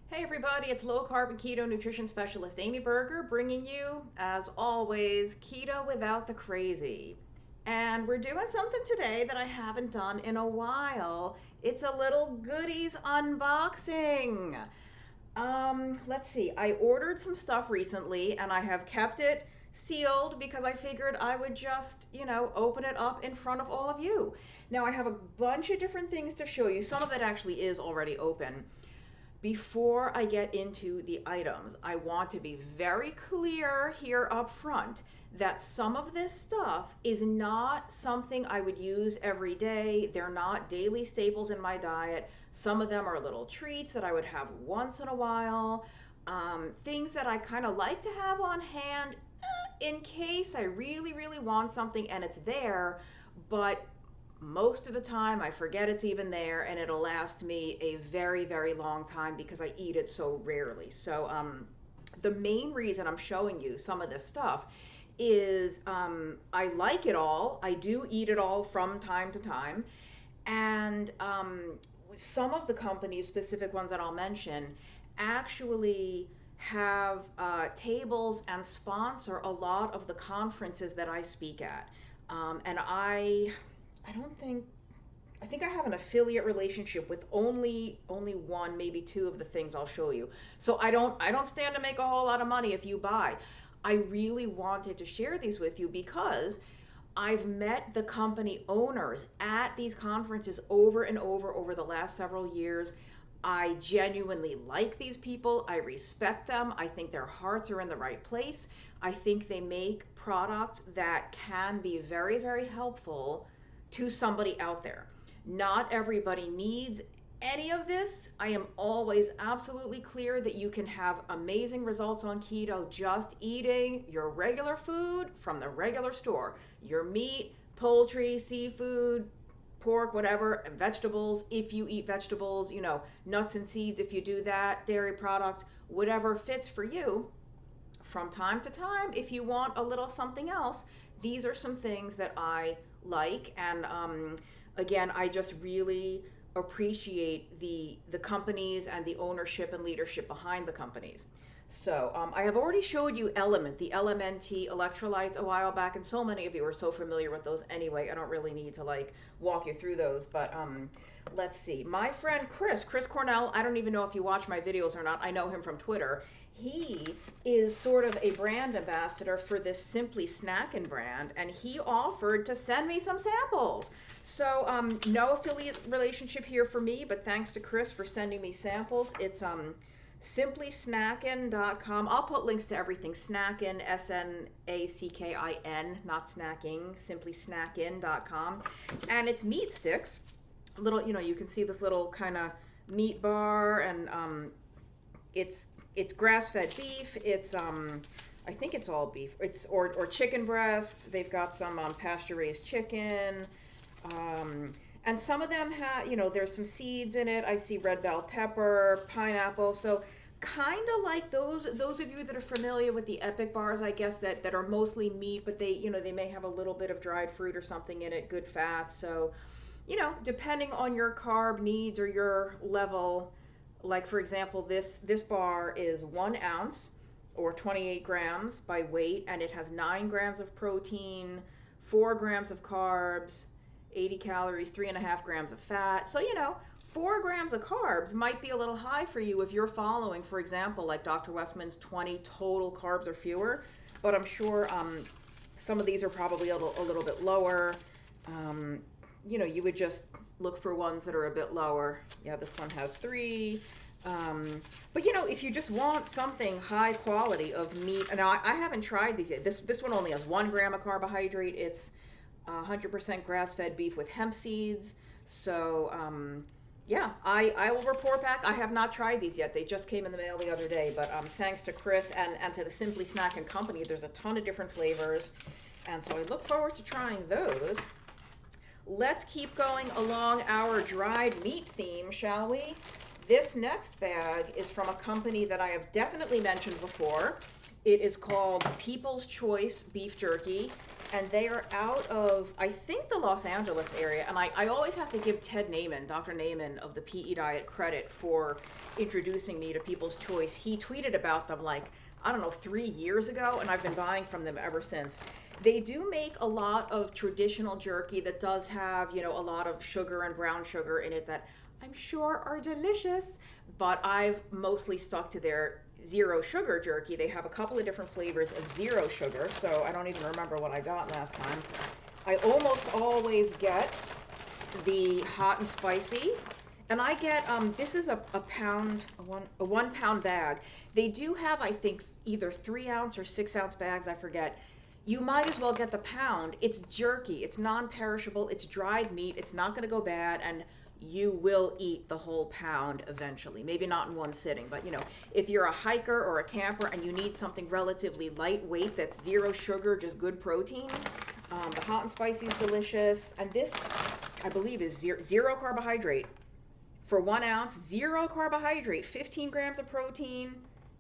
Hey everybody, it's low carb and keto nutrition specialist Amy Berger bringing you, as always, keto without the crazy. And we're doing something today that I haven't done in a while. It's a little goodies unboxing. Let's see. I ordered some stuff recently and I have kept it sealed because I figured I would just, open it up in front of all of you. Now I have a bunch of different things to show you. Some of it actually is already open. Before I get into the items, I want to be very clear here up front that some of this stuff is not something I would use every day. They're not daily staples in my diet. Some of them are little treats that I would have once in a while, things that I kind of like to have on hand in case I really, really want something and it's there, but most of the time I forget it's even there and it'll last me a very, very long time because I eat it so rarely. So the main reason I'm showing you some of this stuff is I like it all. I do eat it all from time to time. And some of the companies, specific ones that I'll mention, actually have tables and sponsor a lot of the conferences that I speak at. And I don't think I think I have an affiliate relationship with only one, maybe two of the things I'll show you. So I don't stand to make a whole lot of money if you buy. I really wanted to share these with you because I've met the company owners at these conferences over and over the last several years. I genuinely like these people. I respect them. I think their hearts are in the right place. I think they make products that can be very, very helpful to somebody out there. Not everybody needs any of this. I am always absolutely clear that you can have amazing results on keto just eating your regular food from the regular store. Your meat, poultry, seafood, pork, whatever, and vegetables if you eat vegetables, nuts and seeds if you do that, dairy products, whatever fits for you. From time to time, if you want a little something else, these are some things that I like. And again, I just really appreciate the companies and the ownership and leadership behind the companies. So I have already showed you Element, the LMNT electrolytes a while back, and so many of you are so familiar with those anyway. I don't really need to like walk you through those, but let's see. My friend Chris Cornell, I don't even know if you watch my videos or not. I know him from Twitter. He is sort of a brand ambassador for this Simply Snackin brand, and he offered to send me some samples. So no affiliate relationship here for me, but thanks to Chris for sending me samples. It's simplysnackin.com. I'll put links to everything. Snackin, Snackin, not snacking, simplysnackin.com. And it's meat sticks. Little, you can see this little kind of meat bar, and it's grass-fed beef. It's I think it's all beef. It's or chicken breasts. They've got some pasture-raised chicken. And some of them have, there's some seeds in it. I see red bell pepper, pineapple. So kind of like those of you that are familiar with the Epic bars, I guess, that are mostly meat, but they may have a little bit of dried fruit or something in it, good fats. So, depending on your carb needs or your level, like for example, this bar is 1 ounce or 28 grams by weight, and it has 9 grams of protein, 4 grams of carbs, 80 calories, 3.5 grams of fat. So, 4 grams of carbs might be a little high for you if you're following, for example, like Dr. Westman's 20 total carbs or fewer. But I'm sure some of these are probably a little bit lower. You would just look for ones that are a bit lower. Yeah, this one has 3. But if you just want something high quality of meat, and I haven't tried these yet. This one only has 1 gram of carbohydrate. It's 100% grass-fed beef with hemp seeds. So yeah, I will report back. I have not tried these yet. They just came in the mail the other day. But thanks to Chris and to the Simply Snackin company, there's a ton of different flavors. And so I look forward to trying those. Let's keep going along our dried meat theme, shall we? This next bag is from a company that I have definitely mentioned before. It is called People's Choice Beef Jerky, and they are out of, I think, the Los Angeles area. And I always have to give Ted Naiman, Dr. Naiman of the PE Diet, credit for introducing me to People's Choice. He tweeted about them like, I don't know, 3 years ago, and I've been buying from them ever since. They do make a lot of traditional jerky that does have, you know, a lot of sugar and brown sugar in it that I'm sure are delicious, but I've mostly stuck to their zero sugar jerky. They have a couple of different flavors of zero sugar, so I don't even remember what I got last time. I almost always get the hot and spicy, and I get, this is a pound, a 1 pound bag. They do have, I think, either 3 ounce or 6 ounce bags, I forget. You might as well get the pound. It's jerky, it's non-perishable, it's dried meat, it's not gonna go bad, and you will eat the whole pound eventually. Maybe not in one sitting, but you know, if you're a hiker or a camper and you need something relatively lightweight that's zero sugar, just good protein, the hot and spicy is delicious. And this, I believe, is zero carbohydrate. For 1 ounce, zero carbohydrate, 15 grams of protein.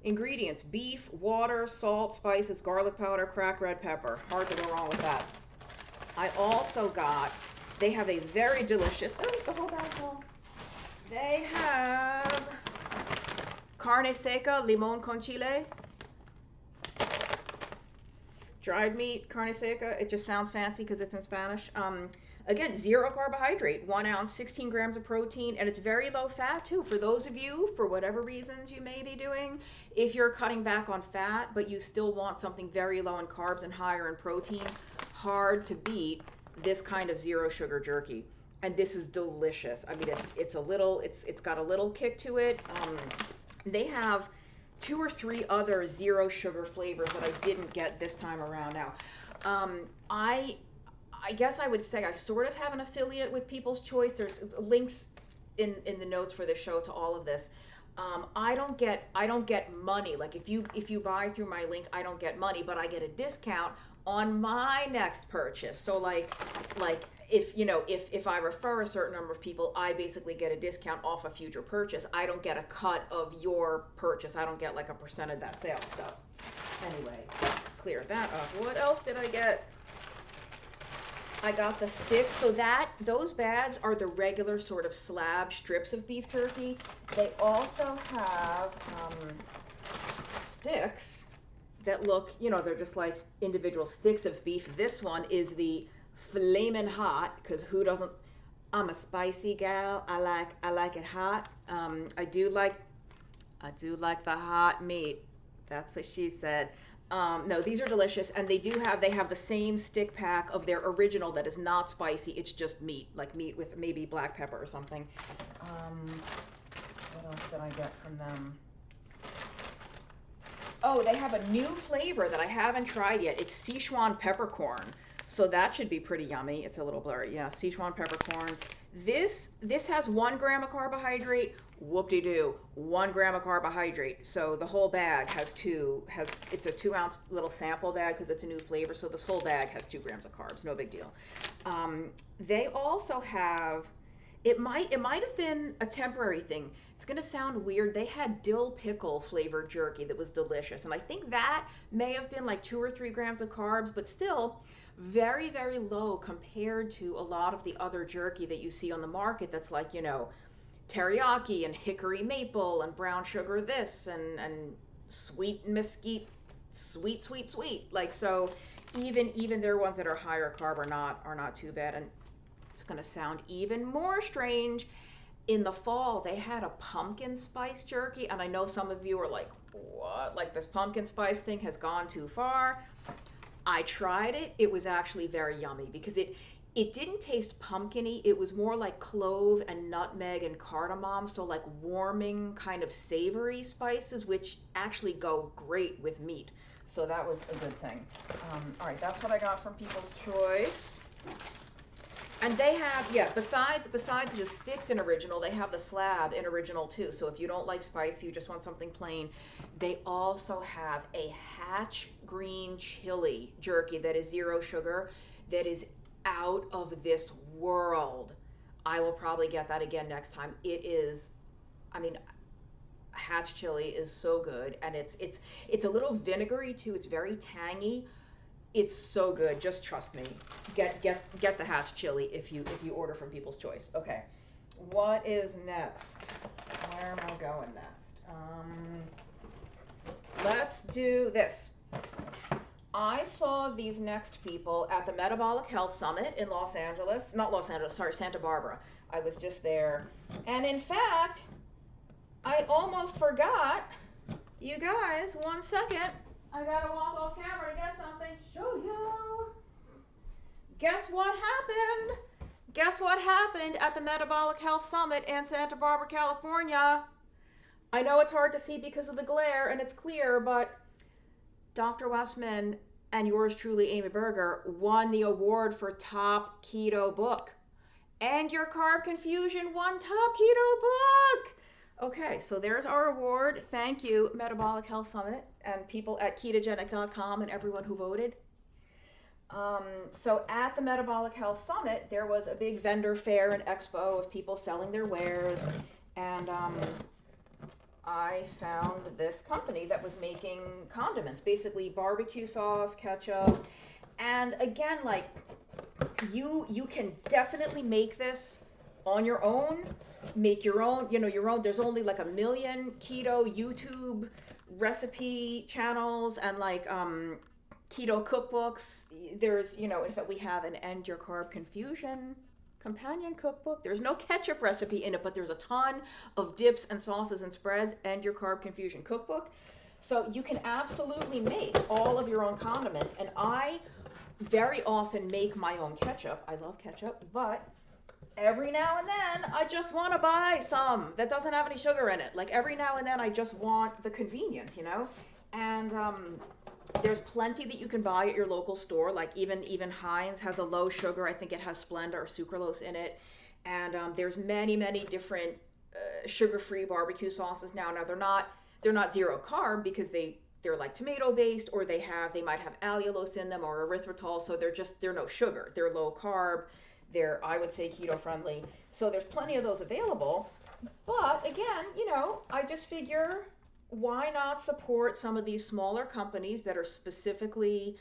Ingredients: beef, water, salt, spices, garlic powder, cracked red pepper. Hard to go wrong with that. I also got, they have a very delicious, oh, the whole bag full. They have carne seca, limon con chile. Dried meat, carne seca. It just sounds fancy because it's in Spanish. Again, zero carbohydrate, 1 ounce, 16 grams of protein, and it's very low fat too. For those of you, for whatever reasons you may be doing, if you're cutting back on fat, but you still want something very low in carbs and higher in protein, hard to beat this kind of zero sugar jerky. And this is delicious. I mean, it's got a little kick to it. They have 2 or 3 other zero sugar flavors that I didn't get this time around. Now, I guess I would say I sort of have an affiliate with People's Choice. There's links in the notes for the show to all of this. I don't get money. Like if you buy through my link, I don't get money, but I get a discount on my next purchase. So like if I refer a certain number of people, I basically get a discount off a future purchase. I don't get a cut of your purchase. I don't get like a percent of that sales stuff. Anyway, clear that up. What else did I get? I got the sticks. So those bags are the regular sort of slab strips of beef jerky. They also have sticks that look, you know, they're just like individual sticks of beef. This one is the flamin' hot, because who doesn't? I'm a spicy gal. I like it hot. I do like the hot meat. That's what she said. No, these are delicious, and they have the same stick pack of their original that is not spicy. It's just meat, like meat with maybe black pepper or something. What else did I get from them? Oh, they have a new flavor that I haven't tried yet. It's Sichuan peppercorn. So that should be pretty yummy. It's a little blurry. Yeah, Sichuan peppercorn. This has 1 gram of carbohydrate. Whoop-de-doo, 1 gram of carbohydrate. So the whole bag it's a 2 ounce little sample bag because it's a new flavor. So this whole bag has 2 grams of carbs. No big deal. They also have, it might have been a temporary thing. It's going to sound weird. They had dill pickle flavored jerky that was delicious. And I think that may have been like 2 or 3 grams of carbs, but still very, very low compared to a lot of the other jerky that you see on the market that's like, you know, teriyaki and hickory maple and brown sugar this and sweet mesquite, sweet. Like, so even their ones that are higher carb are not too bad. And it's going to sound even more strange. In the fall, they had a pumpkin spice jerky, and I know some of you are like, what? Like, this pumpkin spice thing has gone too far. I tried it. It was actually very yummy because it didn't taste pumpkin-y. It was more like clove and nutmeg and cardamom, so like warming kind of savory spices, which actually go great with meat. So that was a good thing. All right, that's what I got from People's Choice. And they have, yeah, besides the sticks in original, they have the slab in original too. So if you don't like spicy, you just want something plain, they also have a Hatch green chili jerky that is zero sugar, that is out of this world. I will probably get that again next time. It is, I mean, Hatch chili is so good, and it's a little vinegary too. It's very tangy. It's so good. Just trust me. Get the hatch chili if you order from People's Choice. Okay. What is next? Where am I going next? Let's do this. I saw these next people at the Metabolic Health Summit in Los Angeles. Not Los Angeles, sorry, Santa Barbara. I was just there. And in fact, I almost forgot. You guys, 1 second. I gotta walk off camera to get something to show you. Guess what happened? Guess what happened at the Metabolic Health Summit in Santa Barbara, California? I know it's hard to see because of the glare and it's clear, but Dr. Westman and yours truly, Amy Berger, won the award for top keto book. And Your Carb Confusion won top keto book. Okay, so there's our award. Thank you, Metabolic Health Summit, and people at ketogenic.com and everyone who voted. So at the Metabolic Health Summit, there was a big vendor fair and expo of people selling their wares, and I found this company that was making condiments, basically barbecue sauce, ketchup, and again, like, you can definitely make this on your own. Make your own, your own. There's only like 1 million keto YouTube recipe channels and like keto cookbooks. There's, in fact, we have an End Your Carb Confusion companion cookbook. There's no ketchup recipe in it, but there's a ton of dips and sauces and spreads. End Your Carb Confusion cookbook. So you can absolutely make all of your own condiments. And I very often make my own ketchup. I love ketchup, but every now and then I just want to buy some that doesn't have any sugar in it. Like every now and then I just want the convenience, And there's plenty that you can buy at your local store. Like even Heinz has a low sugar. I think it has Splenda or sucralose in it. And there's many different sugar-free barbecue sauces now. Now they're not zero carb because they're like tomato based, or they might have allulose in them or erythritol. So they're no sugar. They're low carb. They're, I would say, keto friendly. So there's plenty of those available. But again, I just figure, why not support some of these smaller companies that are specifically,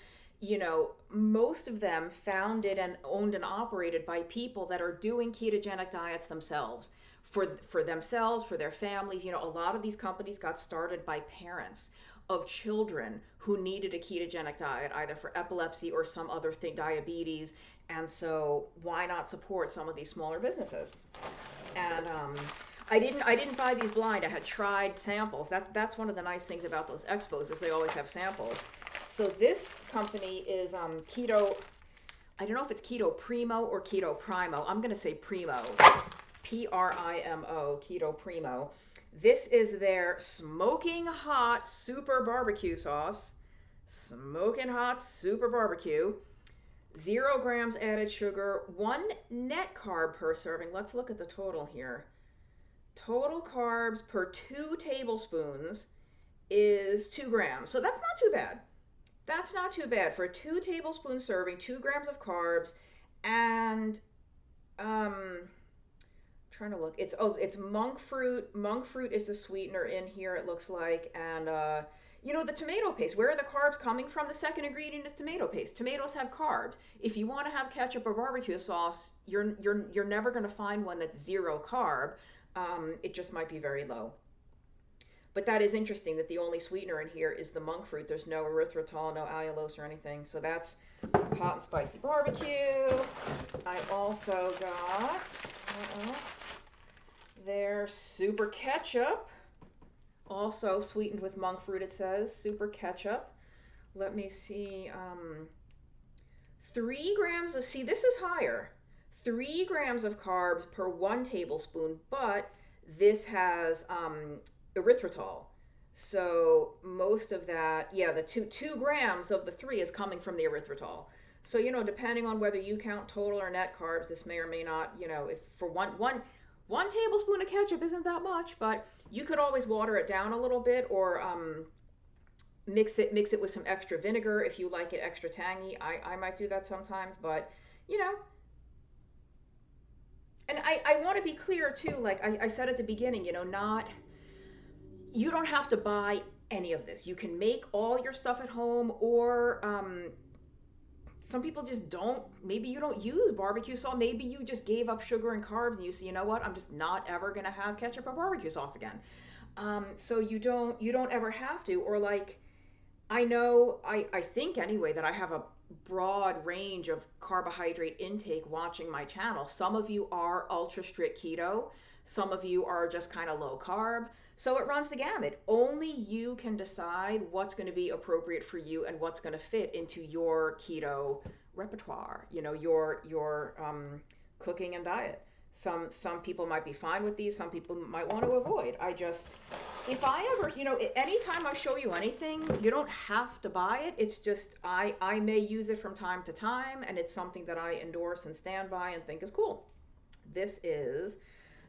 most of them founded and owned and operated by people that are doing ketogenic diets themselves, for themselves, for their families. A lot of these companies got started by parents of children who needed a ketogenic diet, either for epilepsy or some other thing, diabetes. And so why not support some of these smaller businesses? And I didn't buy these blind. I had tried samples. That's one of the nice things about those expos, is they always have samples. So this company is Keto. I don't know if it's Keto Primo or Keto Primo. I'm gonna say Primo, Primo, Keto Primo. This is their smoking hot super barbecue sauce. Smoking hot super barbecue. 0 grams added sugar, 1 net carb per serving. Let's look at the total here. Total carbs per 2 tablespoons is 2 grams. So that's not too bad. That's not too bad for a 2 tablespoon serving, 2 grams of carbs, and trying to look. It's monk fruit. Monk fruit is the sweetener in here, it looks like, and the tomato paste. Where are the carbs coming from? The second ingredient is tomato paste. Tomatoes have carbs. If you want to have ketchup or barbecue sauce, you're never going to find one that's 0 carb. It just might be very low. But that is interesting that the only sweetener in here is the monk fruit. There's no erythritol, no allulose or anything. So that's hot and spicy barbecue. I also got, what else? Their super ketchup. Also sweetened with monk fruit, it says. Super ketchup. Let me see. 3 grams of, see, this is higher. 3 grams of carbs per 1 tablespoon, but this has erythritol. So most of that, yeah, the 2 grams of the 3 is coming from the erythritol. So, depending on whether you count total or net carbs, this may or may not, if for one tablespoon of ketchup isn't that much, but you could always water it down a little bit, or mix it with some extra vinegar if you like it extra tangy. I might do that sometimes, but and I want to be clear too, like I said at the beginning, you don't have to buy any of this. You can make all your stuff at home, or some people just don't, maybe you don't use barbecue sauce. Maybe you just gave up sugar and carbs and you say, you know what, I'm just not ever going to have ketchup or barbecue sauce again. So you don't ever have to. Or like, I know, I think anyway, that I have a broad range of carbohydrate intake watching my channel. Some of you are ultra strict keto, some of you are just kind of low carb. So it runs the gamut. Only you can decide what's going to be appropriate for you and what's going to fit into your keto repertoire, your cooking and diet. Some people might be fine with these, some people might want to avoid. If I ever, anytime I show you anything, you don't have to buy it. It's just I may use it from time to time, and it's something that I endorse and stand by and think is cool. This is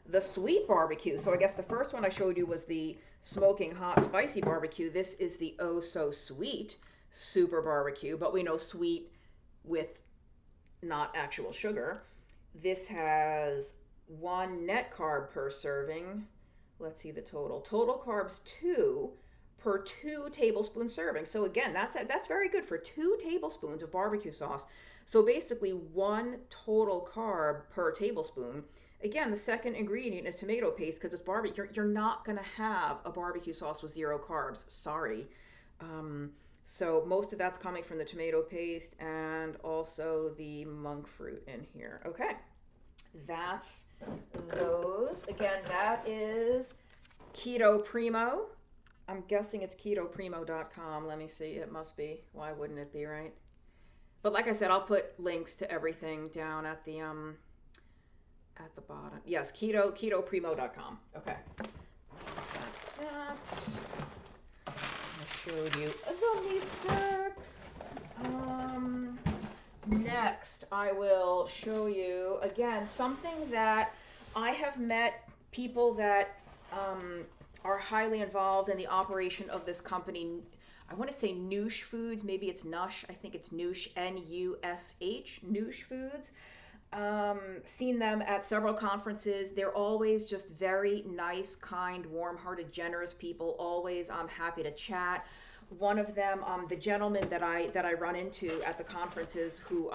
the sweet barbecue. So I guess the first one I showed you was the smoking hot spicy barbecue. This is the oh so sweet super barbecue, but we know sweet with not actual sugar. This has 1 net carb per serving. Let's see the total. Total carbs 2 per 2 tablespoon serving. So again, that's very good for 2 tablespoons of barbecue sauce. So basically 1 total carb per tablespoon. Again, the second ingredient is tomato paste because it's barbecue. You're not going to have a barbecue sauce with 0 carbs. Sorry. So most of that's coming from the tomato paste and also the monk fruit in here. Okay, that's those. Again, that is Keto Primo. I'm guessing it's ketoprimo.com. Let me see. It must be. Why wouldn't it be, right? But like I said, I'll put links to everything down at the bottom. Yes, ketoprimo.com. Okay. That's that. I showed you the meat sticks. Next, I will show you, again, something that I have met people that are highly involved in the operation of this company. I want to say Noosh Foods. Maybe it's Nush. I think it's Noosh, N-U-S-H, Noosh Foods. Seen them at several conferences. They're always just very nice, kind, warm-hearted, generous people. Always happy to chat. One of them, the gentleman that I run into at the conferences who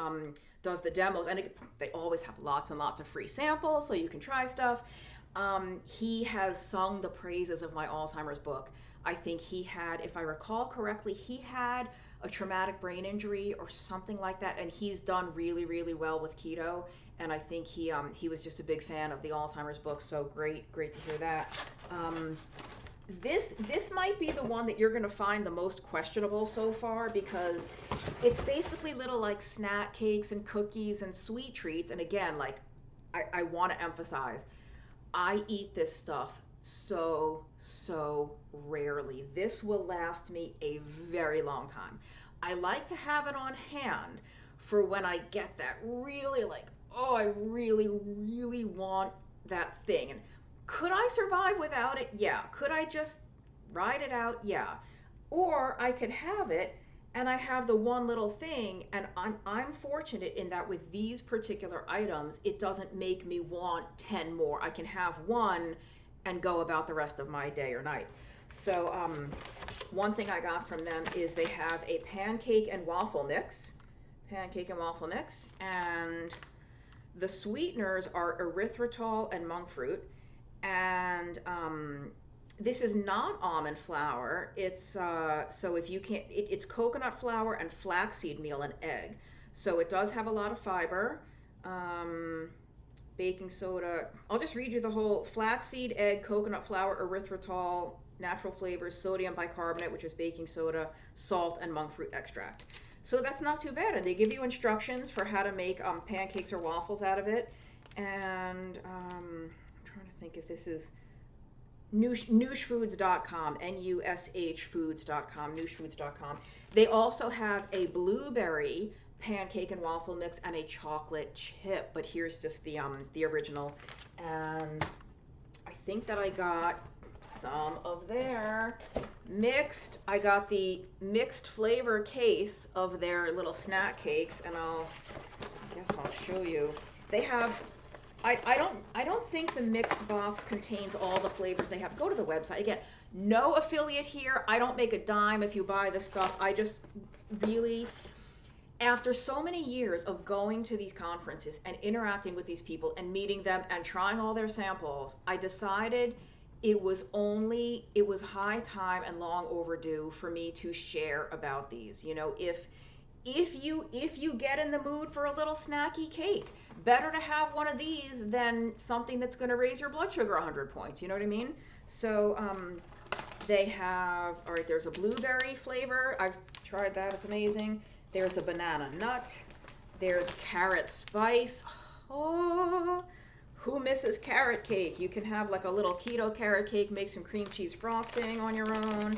does the demos, and they always have lots and lots of free samples so you can try stuff. He has sung the praises of my Alzheimer's book. I think he had, if I recall correctly, he had a traumatic brain injury or something like that, and he's done really, really well with keto. And I think he was just a big fan of the Alzheimer's book. So great to hear that. This might be the one that you're going to find the most questionable so far, because it's basically little like snack cakes and cookies and sweet treats. And again, like I want to emphasize, I eat this stuff so rarely. This will last me a very long time. I like to have it on hand for when I get that really like, oh, I really want that thing. And could I survive without it? Yeah. Could I just ride it out? Yeah. Or I could have it and I have the one little thing, and I'm fortunate in that with these particular items, it doesn't make me want 10 more. I can have one and go about the rest of my day or night. So one thing I got from them is they have a pancake and waffle mix, and the sweeteners are erythritol and monk fruit, and this is not almond flour. It's so if you can't, it's coconut flour and flaxseed meal and egg. So it does have a lot of fiber. Baking soda. I'll just read you the whole: flaxseed, egg, coconut flour, erythritol, natural flavors, sodium bicarbonate, which is baking soda, salt, and monk fruit extract. So that's not too bad. And they give you instructions for how to make pancakes or waffles out of it. And I'm trying to think if this is nooshfoods.com, N-U-S-H foods.com, nooshfoods.com. They also have a blueberry pancake and waffle mix and a chocolate chip, but here's just the original. And I think that I got some of their mixed. I got the mixed flavor case of their little snack cakes, and I guess I'll show you. They have, I don't think the mixed box contains all the flavors they have. Go to the website. Again, no affiliate here. I don't make a dime if you buy this stuff. I just really, After so many years of going to these conferences and interacting with these people and meeting them and trying all their samples, I decided it was high time and long overdue for me to share about these. You know, if you get in the mood for a little snacky cake, better to have one of these than something that's going to raise your blood sugar 100 points. You know what I mean? So they have, all right, there's a blueberry flavor. I've tried that. It's amazing. There's a banana nut. There's carrot spice. Oh, who misses carrot cake? You can have like a little keto carrot cake, make some cream cheese frosting on your own.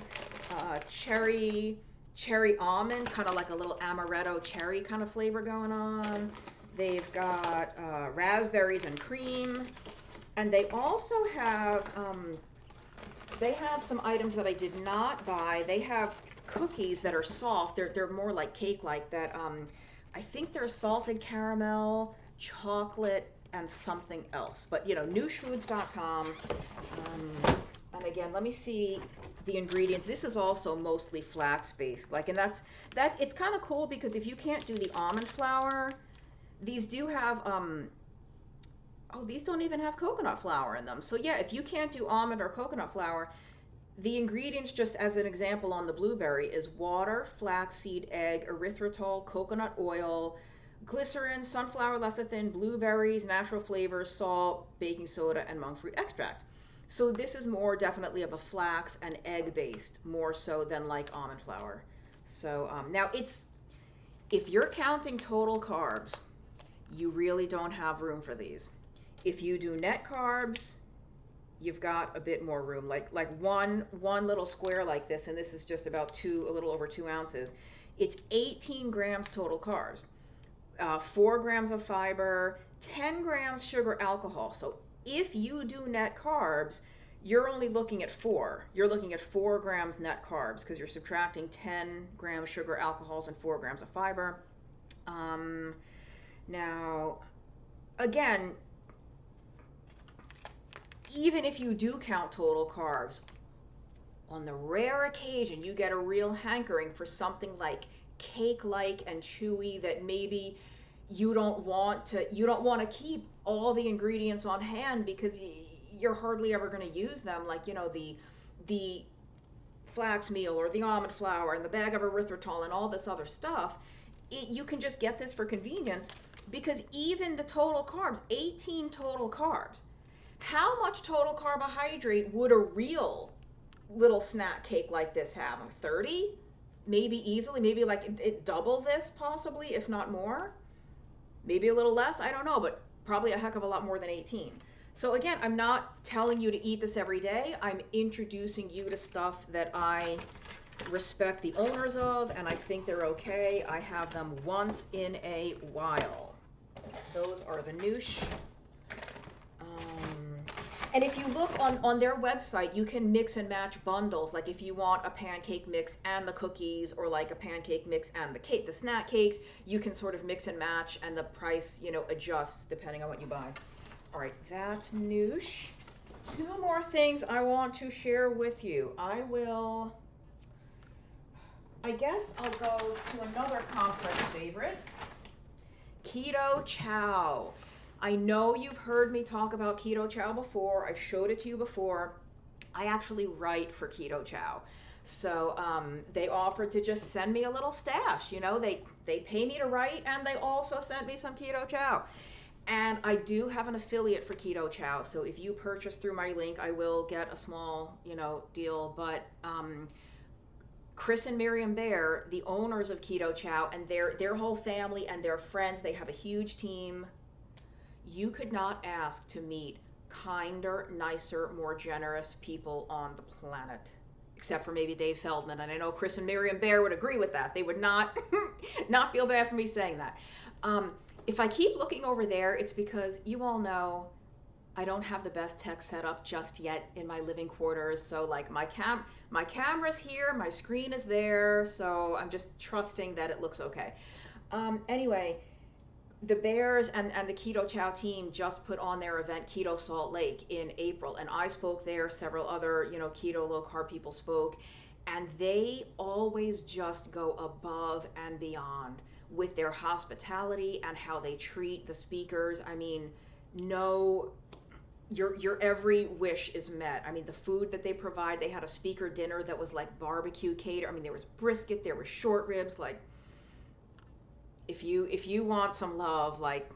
Cherry almond, kind of like a little amaretto cherry kind of flavor going on. They've got raspberries and cream. And they also have some items that I did not buy. They have cookies that are soft. They're more like cake-like that. I think they're salted caramel, chocolate, and something else. But you know, noosefoods.com. And again, let me see the ingredients. This is also mostly flax-based. Like, and that it's kind of cool because if you can't do the almond flour, these do have oh, these don't even have coconut flour in them. So yeah, if you can't do almond or coconut flour, the ingredients, just as an example on the blueberry, is water, flaxseed, egg, erythritol, coconut oil, glycerin, sunflower lecithin, blueberries, natural flavors, salt, baking soda, and monk fruit extract. So this is more definitely of a flax and egg based, more so than like almond flour. So now if you're counting total carbs, you really don't have room for these. If you do net carbs, you've got a bit more room. Like one little square like this, and this is just about a little over 2 ounces. It's 18 grams total carbs, 4 grams of fiber, 10 grams sugar alcohol. So if you do net carbs, you're only looking at 4. You're looking at 4 grams net carbs because you're subtracting 10 grams sugar alcohols and 4 grams of fiber. Now, again, even if you do count total carbs, on the rare occasion you get a real hankering for something like cake-like and chewy that maybe you don't want to keep all the ingredients on hand because you're hardly ever going to use them, like, you know, the flax meal or the almond flour and the bag of erythritol and all this other stuff. You can just get this for convenience because even the total carbs, 18 total carbs, how much total carbohydrate would a real little snack cake like this have? 30? Maybe easily, maybe like it double this possibly, if not more. Maybe a little less, I don't know, but probably a heck of a lot more than 18. So again, I'm not telling you to eat this every day. I'm introducing you to stuff that I respect the owners of and I think they're okay. I have them once in a while. Those are the Noosh. And if you look on their website, you can mix and match bundles. Like if you want a pancake mix and the cookies, or like a pancake mix and the cake, the snack cakes, you can sort of mix and match, and the price, you know, adjusts depending on what you buy. All right, that's Noosh. 2 more things I want to share with you. I guess I'll go to another conference favorite, Keto Chow. I know you've heard me talk about Keto Chow before. I've showed it to you before. I actually write for Keto Chow. So they offered to just send me a little stash. You know, they pay me to write, and they also sent me some Keto Chow. And I do have an affiliate for Keto Chow. So if you purchase through my link, I will get a small, you know, deal. But Chris and Miriam Bear, the owners of Keto Chow, and their whole family and their friends, they have a huge team. You could not ask to meet kinder, nicer, more generous people on the planet, except for maybe Dave Feldman. And I know Chris and Miriam Bear would agree with that. They would not feel bad for me saying that. If I keep looking over there, it's because you all know I don't have the best tech set up just yet in my living quarters. So like my camera's here, my screen is there, so I'm just trusting that it looks okay. Anyway, the Bears and the Keto Chow team just put on their event Keto Salt Lake in April, and I spoke there. Several other, you know, keto low carb people spoke, and they always just go above and beyond with their hospitality and how they treat the speakers. I mean, no, your every wish is met. I mean, the food that they provide, they had a speaker dinner that was like barbecue cater. I mean, there was brisket, there was short ribs. Like, if you want some love, like,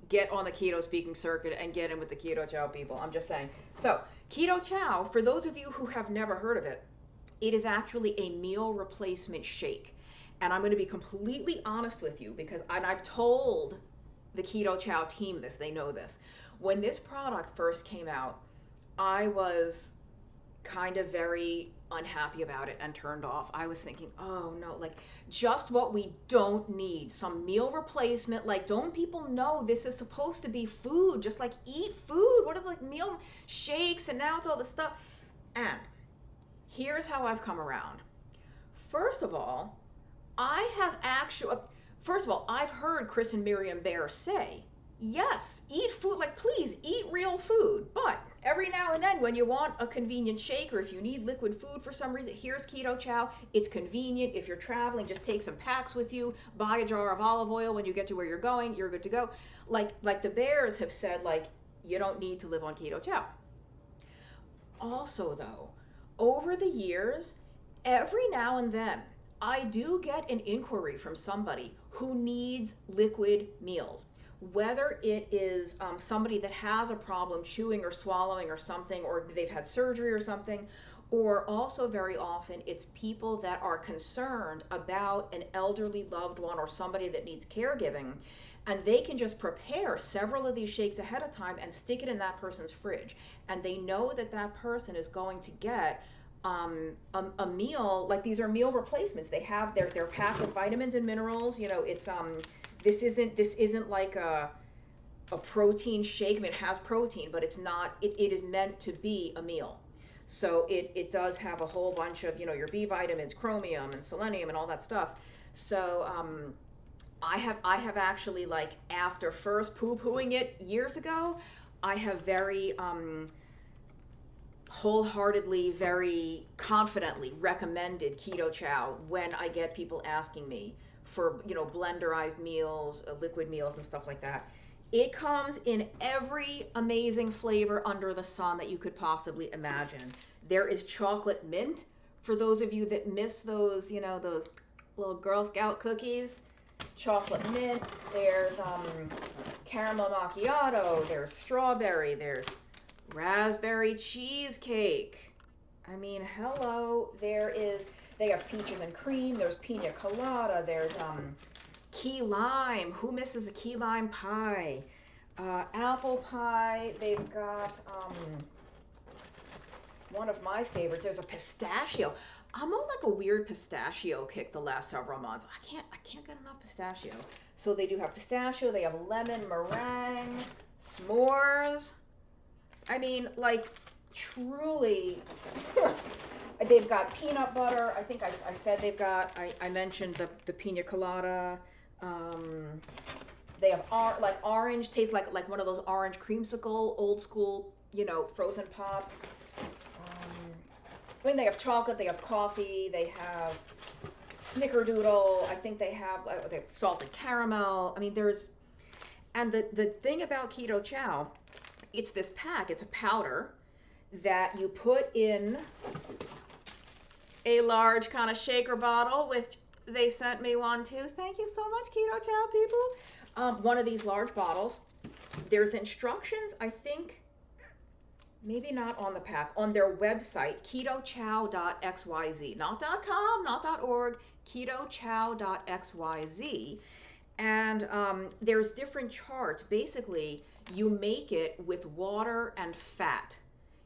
get on the keto speaking circuit and get in with the Keto Chow people. I'm just saying. So, Keto Chow, for those of you who have never heard of it, it is actually a meal replacement shake. And I'm going to be completely honest with you because, and I've told the Keto Chow team this, they know this. When this product first came out, I was kind of very unhappy about it and turned off. I was thinking, oh no, like, just what we don't need, some meal replacement. Like, don't people know this is supposed to be food? Just like, eat food. What are like meal shakes, and now it's all this stuff. And here's how I've come around. First of all, first of all, I've heard Chris and Miriam Bear say, yes, eat food, like, please eat real food, but every now and then when you want a convenient shake or if you need liquid food for some reason, here's Keto Chow. It's convenient. If you're traveling, just take some packs with you, buy a jar of olive oil. When you get to where you're going, you're good to go. Like the Bears have said, like, you don't need to live on Keto Chow. Also though, over the years, every now and then, I do get an inquiry from somebody who needs liquid meals. Whether it is somebody that has a problem chewing or swallowing or something, or they've had surgery or something, or also very often it's people that are concerned about an elderly loved one or somebody that needs caregiving, and they can just prepare several of these shakes ahead of time and stick it in that person's fridge, and they know that that person is going to get a meal. Like, these are meal replacements. They have they're packed with vitamins and minerals. You know, it's this isn't like a protein shake. I mean, it has protein, but it's not, it is meant to be a meal. So it does have a whole bunch of, you know, your B vitamins, chromium and selenium and all that stuff. So I have actually, like, after first poo-pooing it years ago, I have very wholeheartedly, very confidently recommended Keto Chow when I get people asking me for, you know, blenderized meals, liquid meals and stuff like that. It comes in every amazing flavor under the sun that you could possibly imagine. There is chocolate mint for those of you that miss those, you know, those little Girl Scout cookies. Chocolate mint. There's caramel macchiato. There's strawberry. There's raspberry cheesecake. I mean, hello. They have peaches and cream. There's pina colada. There's key lime. Who misses a key lime pie? Apple pie. They've got one of my favorites. There's a pistachio. I'm on like a weird pistachio kick the last several months. I can't get enough pistachio. So they do have pistachio. They have lemon meringue, s'mores. I mean, like, truly. They've got peanut butter. I think I said they've got, I mentioned the pina colada. They have like orange, tastes like one of those orange creamsicle, old school, you know, frozen pops. I mean, they have chocolate, they have coffee, they have snickerdoodle. I think they have salted caramel. I mean, and the thing about Keto Chow, it's this pack, it's a powder that you put in a large kind of shaker bottle, which they sent me one too. Thank you so much, Keto Chow people. One of these large bottles. There's instructions, I think, maybe not on the pack, on their website, ketochow.xyz. Not .com, not .org, ketochow.xyz. And there's different charts. Basically, you make it with water and fat.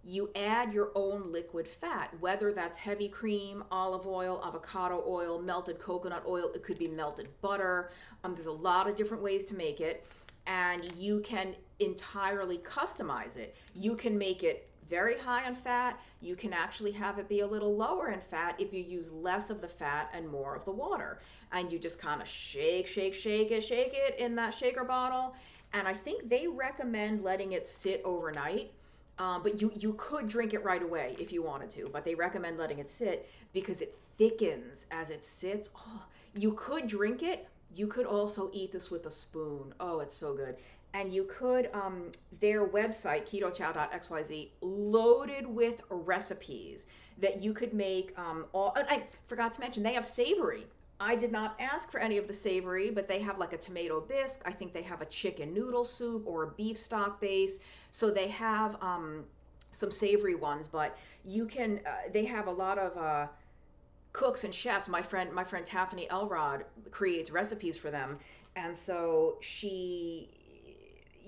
You add your own liquid fat, whether that's heavy cream, olive oil, avocado oil, melted coconut oil. It could be melted butter. There's a lot of different ways to make it, and you can entirely customize it. You can make it very high in fat. You can actually have it be a little lower in fat if you use less of the fat and more of the water. And you just kind of shake it in that shaker bottle. And I think they recommend letting it sit overnight. But you could drink it right away if you wanted to, but they recommend letting it sit because it thickens as it sits. Oh, you could drink it You could also eat this with a spoon. Oh, it's so good. And you could, their website, ketochow.xyz, loaded with recipes that you could make. All, and I forgot to mention, they have savory. I did not ask for any of the savory, but they have like a tomato bisque. I think they have a chicken noodle soup or a beef stock base. So they have some savory ones, but you can, they have a lot of cooks and chefs. My friend Taffany Elrod creates recipes for them, and so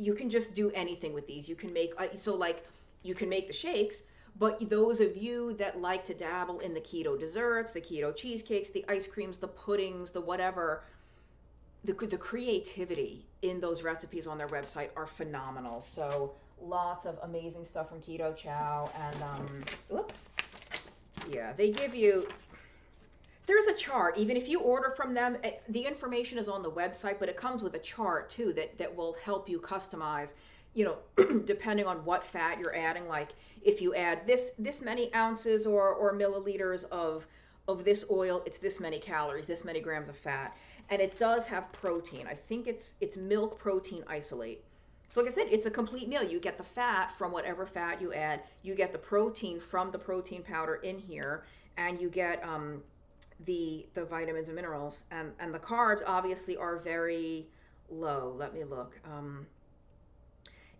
you can just do anything with these. You can make so like you can make the shakes, but those of you that like to dabble in the keto desserts, the keto cheesecakes, the ice creams, the puddings, the whatever, the creativity in those recipes on their website are phenomenal. So lots of amazing stuff from Keto Chow, and oops, yeah, they give you, there's a chart. Even if you order from them, the information is on the website, but it comes with a chart too that will help you customize, you know, depending on what fat you're adding. Like if you add this many ounces or milliliters of this oil, it's this many calories, this many grams of fat. And it does have protein. I think it's milk protein isolate. So like I said, it's a complete meal. You get the fat from whatever fat you add, you get the protein from the protein powder in here, and you get the vitamins and minerals, and the carbs obviously are very low. Let me look.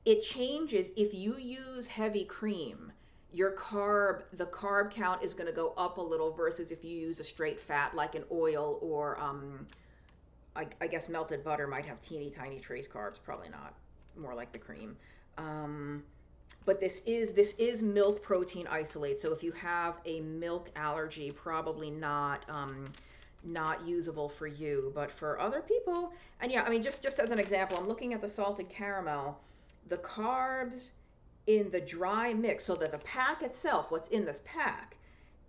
It changes if you use heavy cream. The carb count is going to go up a little versus if you use a straight fat like an oil or I guess melted butter might have teeny tiny trace carbs. Probably not. More like the cream. But this is milk protein isolate. So if you have a milk allergy, probably not usable for you, but for other people. And yeah, I mean, just as an example, I'm looking at the salted caramel. The carbs in the dry mix, so that the pack itself, what's in this pack,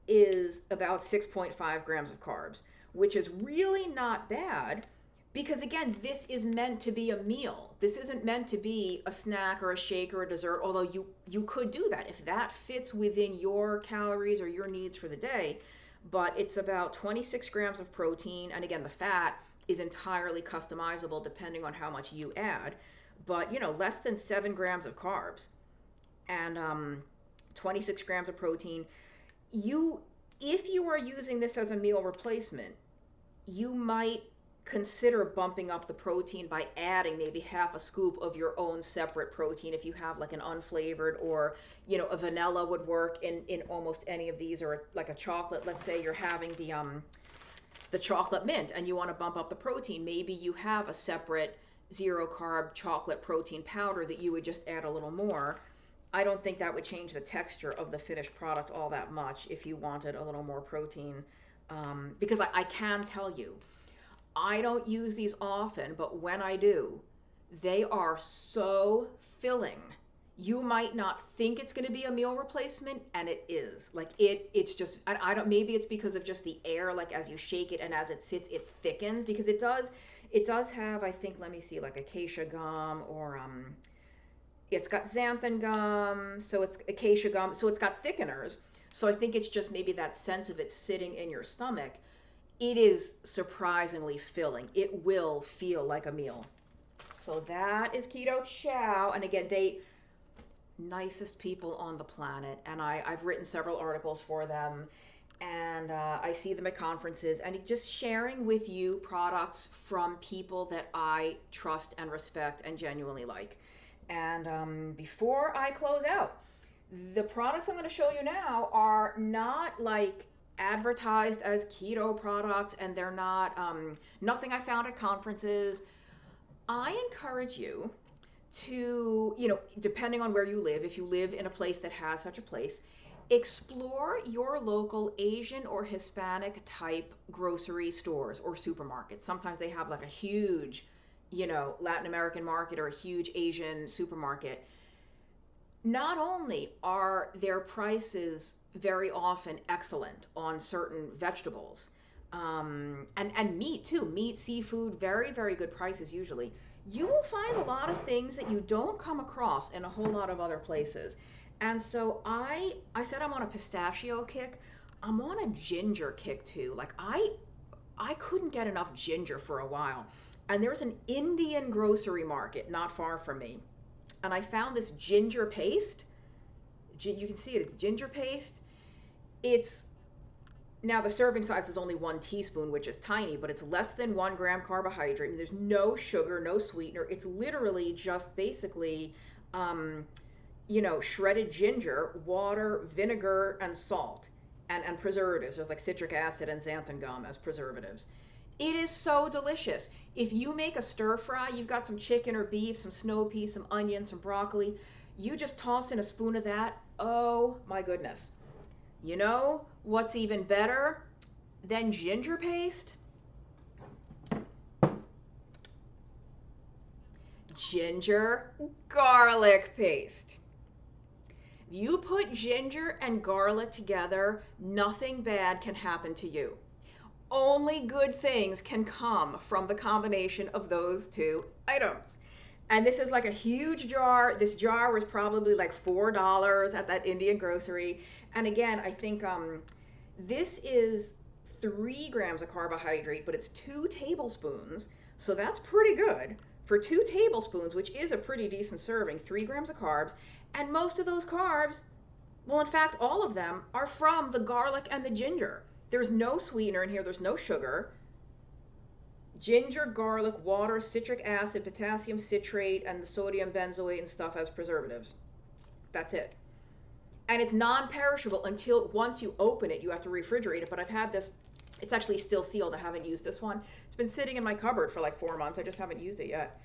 is about 6.5 grams of carbs, which is really not bad. Because again, this is meant to be a meal. This isn't meant to be a snack or a shake or a dessert, although you could do that if that fits within your calories or your needs for the day. But it's about 26 grams of protein, and again, the fat is entirely customizable depending on how much you add. But you know, less than 7 grams of carbs and 26 grams of protein. If you are using this as a meal replacement, you might consider bumping up the protein by adding maybe half a scoop of your own separate protein. If you have like an unflavored, or you know, a vanilla would work in almost any of these, or like a chocolate. Let's say you're having the chocolate mint and you want to bump up the protein, maybe you have a separate zero carb chocolate protein powder that you would just add a little more. I don't think that would change the texture of the finished product all that much if you wanted a little more protein, because I can tell you, I don't use these often, but when I do, they are so filling. You might not think it's going to be a meal replacement, and it is. Like it's just, I don't, maybe it's because of just the air, like as you shake it and as it sits, it thickens, because it does have, I think, let me see, like acacia gum, or it's got xanthan gum, so it's acacia gum, so it's got thickeners. So I think it's just maybe that sense of it sitting in your stomach. It is surprisingly filling. It will feel like a meal. So that is Keto Chow. And again, they nicest people on the planet. And I've written several articles for them. And I see them at conferences. And just sharing with you products from people that I trust and respect and genuinely like. And before I close out, the products I'm going to show you now are not like advertised as keto products, and they're not nothing I found at conferences. I encourage you to, you know, depending on where you live, if you live in a place that has such a place, explore your local Asian or Hispanic type grocery stores or supermarkets. Sometimes they have like a huge, you know, Latin American market or a huge Asian supermarket. Not only are their prices very often excellent on certain vegetables, and meat too, meat, seafood, very, very good prices usually. You will find a lot of things that you don't come across in a whole lot of other places. And so I said I'm on a pistachio kick. I'm on a ginger kick too. Like I couldn't get enough ginger for a while. And there was an Indian grocery market not far from me. And I found this ginger paste. You can see it, it's ginger paste. It's Now the serving size is only 1 teaspoon, which is tiny, but it's less than 1 gram carbohydrate. And there's no sugar, no sweetener. It's literally just basically, shredded ginger, water, vinegar, and salt, and preservatives. There's like citric acid and xanthan gum as preservatives. It is so delicious. If you make a stir fry, you've got some chicken or beef, some snow peas, some onions, some broccoli. You just toss in a spoon of that. Oh my goodness. You know what's even better than ginger paste? Ginger garlic paste. You put ginger and garlic together, nothing bad can happen to you. Only good things can come from the combination of those two items. And this is like a huge jar. This jar was probably like $4 at that Indian grocery. And again, I think this is 3 grams of carbohydrate, but it's 2 tablespoons. So that's pretty good. For 2 tablespoons, which is a pretty decent serving, 3 grams of carbs. And most of those carbs, well, in fact, all of them are from the garlic and the ginger. There's no sweetener in here. There's no sugar. Ginger, garlic, water, citric acid, potassium citrate, and the sodium benzoate and stuff as preservatives. That's it. And it's non-perishable until once you open it, you have to refrigerate it. But I've had this, it's actually still sealed. I haven't used this one. It's been sitting in my cupboard for like 4 months. I just haven't used it yet.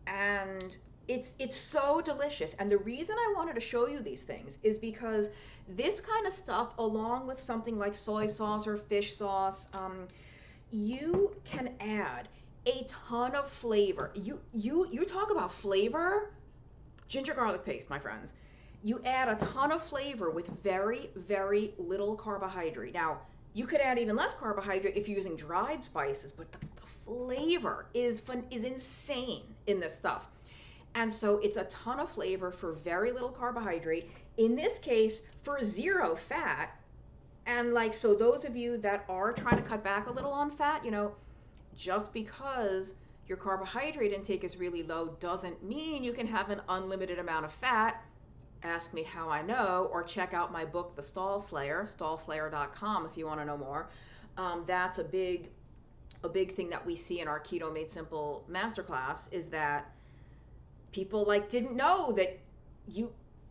And it's so delicious. And the reason I wanted to show you these things is because this kind of stuff, along with something like soy sauce or fish sauce, you can add a ton of flavor. You talk about flavor, ginger garlic paste, my friends. You add a ton of flavor with very, very little carbohydrate. Now, you could add even less carbohydrate if you're using dried spices, but the flavor is insane in this stuff. And so it's a ton of flavor for very little carbohydrate. In this case, for 0 fat. And like, so those of you that are trying to cut back a little on fat, just because your carbohydrate intake is really low doesn't mean you can have an unlimited amount of fat. Ask me how I know, or check out my book, The Stall Slayer, stallslayer.com, if you want to know more. That's a big thing that we see in our Keto Made Simple masterclass, is that people didn't know that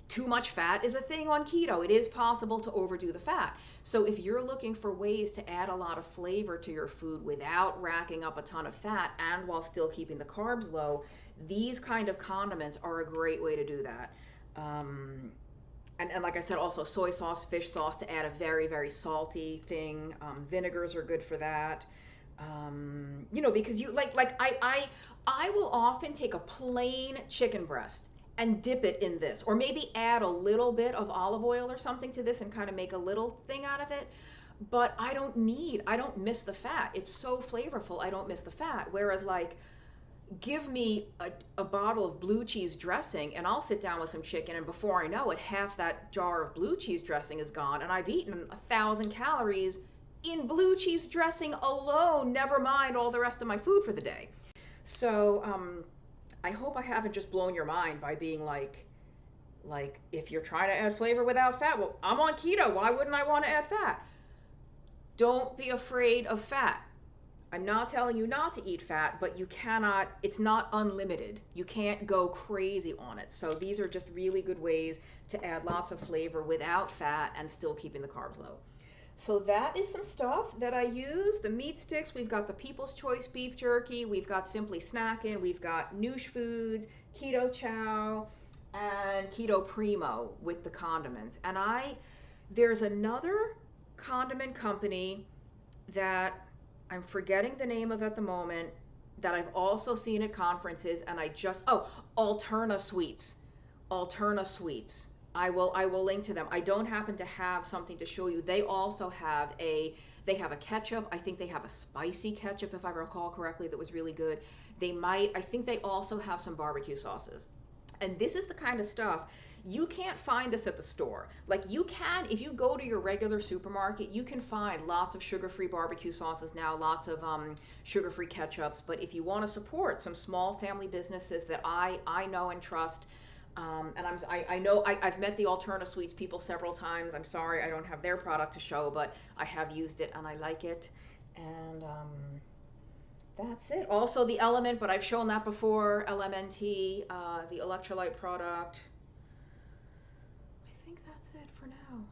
too much fat is a thing on keto. It is possible to overdo the fat. So if you're looking for ways to add a lot of flavor to your food without racking up a ton of fat and while still keeping the carbs low, these kind of condiments are a great way to do that. And like I said, also soy sauce, fish sauce to add a very, very salty thing. Vinegars are good for that. Because you I will often take a plain chicken breast and dip it in this, or maybe add a little bit of olive oil or something to this and kind of make a little thing out of it. But I don't miss the fat. It's so flavorful, I don't miss the fat. Whereas give me a bottle of blue cheese dressing and I'll sit down with some chicken, and before I know it, half that jar of blue cheese dressing is gone, and I've eaten 1,000 calories in blue cheese dressing alone, never mind all the rest of my food for the day. So I hope I haven't just blown your mind by being like, if you're trying to add flavor without fat, well, I'm on keto, why wouldn't I want to add fat? Don't be afraid of fat. I'm not telling you not to eat fat, but you cannot, it's not unlimited. You can't go crazy on it. So these are just really good ways to add lots of flavor without fat and still keeping the carbs low. So that is some stuff that I use. The meat sticks, we've got the People's Choice beef jerky, we've got Simply Snackin, we've got Noosh Foods, Keto Chow, and Keto Primo with the condiments. And there's another condiment company that I'm forgetting the name of at the moment, that I've also seen at conferences, and AlternaSweets. AlternaSweets. I will link to them. I don't happen to have something to show you. They also have a ketchup. I think they have a spicy ketchup, if I recall correctly, that was really good. I think they also have some barbecue sauces. And this is the kind of stuff You can't find this at the store. Like you can, if you go to your regular supermarket, you can find lots of sugar-free barbecue sauces now, lots of sugar-free ketchups. But if you want to support some small family businesses that I know and trust, and I know I've met the AlternaSweets people several times. I'm sorry I don't have their product to show, but I have used it and I like it. And that's it. Also the Element, but I've shown that before. LMNT, the electrolyte product. I think that's it for now.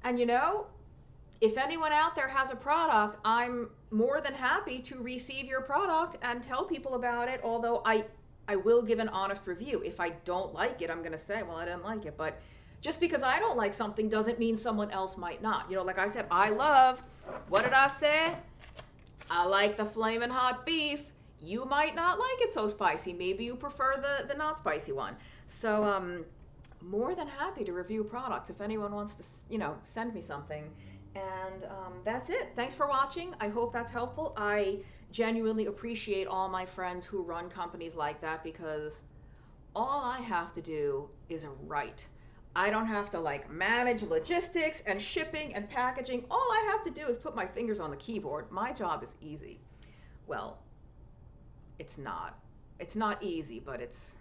And if anyone out there has a product, I'm more than happy to receive your product and tell people about it. Although I will give an honest review. If I don't like it, I'm going to say, well, I didn't like it. But just because I don't like something doesn't mean someone else might not. Like I said, I love, what did I say? I like the flaming hot beef. You might not like it so spicy. Maybe you prefer the not spicy one. So more than happy to review products if anyone wants to, send me something. And that's it. Thanks for watching. I hope that's helpful. I genuinely appreciate all my friends who run companies like that, because all I have to do is write. I don't have to manage logistics and shipping and packaging. All I have to do is put my fingers on the keyboard. My job is easy. Well, it's not. It's not easy, but it's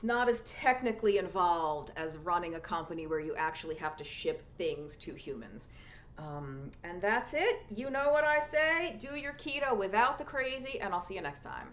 not as technically involved as running a company where you actually have to ship things to humans. And that's it. You know what I say. Do your keto without the crazy, and I'll see you next time.